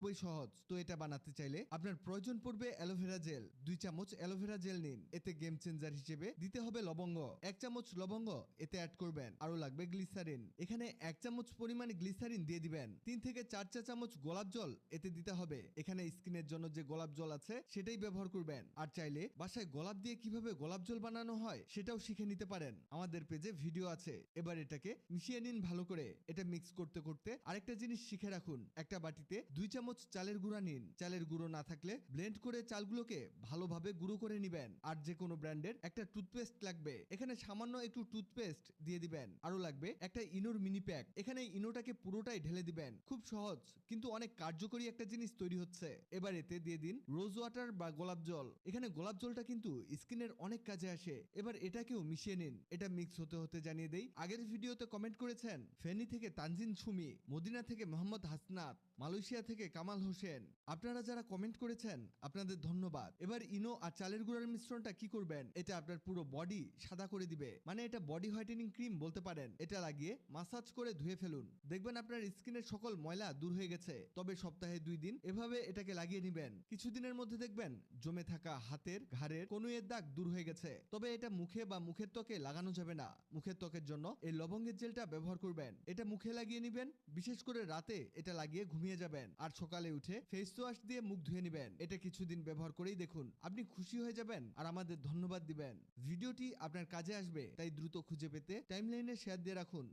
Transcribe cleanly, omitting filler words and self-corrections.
খুবই সহজ। তো এটা বানাতে চাইলে আপনার প্রয়োজন পড়বে অ্যালোভেরা জেল। 2 চামচ অ্যালোভেরা জেল নিন। এতে গেম চেঞ্জার হিসেবে দিতে হবে লবঙ্গ। 1 চামচ লবঙ্গ এতে অ্যাড করবেন। আরো লাগবে গ্লিসারিন। এখানে 1 চামচ পরিমাণে গ্লিসারিন দিয়ে দিবেন। 3 থেকে 4 চা চামচ গোলাপ জল এতে দিতে হবে। এখানে স্কিনের জন্য যে গোলাপ জল আছে সেটাই ব্যবহার করবেন। আর চাইলে বাসায় গোলাপ দিয়ে কিভাবে গোলাপ জল বানানো হয় সেটাও শিখে নিতে পারেন। আমাদের পেজে ভিডিও আছে। এবার এটাকে মিশিয়ে নিন ভালো করে। এটা মিক্স করতে করতে আরেকটা জিনিস শিখে রাখুন। একটা বাটিতে 2 চামচ চালের গুঁড়া নিন। চালের গুঁড়ো না থাকলে ব্লেন্ড করে চালগুলোকে ভালোভাবে গুঁড়ো করে নিবেন। আর যে কোনো ব্র্যান্ডের একটা টুথপেস্ট লাগবে। এখানে সামান্য একটু টুথপেস্ট দিয়ে দিবেন। আরো লাগবে একটা ইনোর মিনি প্যাক। এখানে ইনোটাকে পুরোটাই ঢেলে দিবেন। খুব সহজ কিন্তু অনেক কার্যকরী একটা জিনিস তৈরি হচ্ছে। এবার এতে দিয়ে দিন রোজ ওয়াটার বা গোলাপ জল। এখানে গোলাপ জলটা কিন্তু স্কিনের অনেক কাজে আসে। এবার এটাকেও মিশিয়ে নিন। এটা মিক্স হতে হতে জানিয়ে দেই, আগের ভিডিওতে কমেন্ট করেছেন ফেনী থেকে তানজিন সুমি, মদিনা থেকে মোহাম্মদ হাসনাত, মালয়েশিয়া থেকে কামাল হোসেন। আপনারা যারা কমেন্ট করেছেন আপনাদের ধন্যবাদ। এবার ইনো আর চালের গুঁড়ার মিশ্রণটা কি করবেন, এটা আপনার পুরো বডি সাদা করে দিবে। মানে এটা বডি হোয়াইটেনিং ক্রিম বলতে পারেন। এটা লাগিয়ে মাসাজ করে ধুয়ে ফেলুন। দেখবেন আপনার স্কিনের সকল ময়লা দূর হয়ে গেছে। তবে সপ্তাহে 2 দিন এভাবে এটাকে লাগিয়ে নিবেন। কিছুদিনের মধ্যে দেখবেন জমে থাকা হাতের ঘাড়ের কনুইয়ের দাগ দূর হয়ে গেছে। তবে এটা মুখে বা মুখের ত্বকে লাগানো যাবে না। মুখের ত্বকের জন্য এই লবঙ্গের জেলটা ব্যবহার করবেন। এটা মুখে লাগিয়ে নিবেন। বিশেষ করে রাতে এটা লাগিয়ে ঘুমিয়ে যাবেন। আর সকালে উঠে ফেস ওয়াশ দিয়ে মুখ ধুয়ে নিবেন। এটা কিছুদিন ব্যবহার করেই দেখুন, আপনি খুশি হয়ে যাবেন আর আমাদের ধন্যবাদ দিবেন। ভিডিওটি আপনার কাজে আসবে, তাই দ্রুত খুঁজে পেতে টাইমলাইনে শেয়ার দিয়ে রাখুন।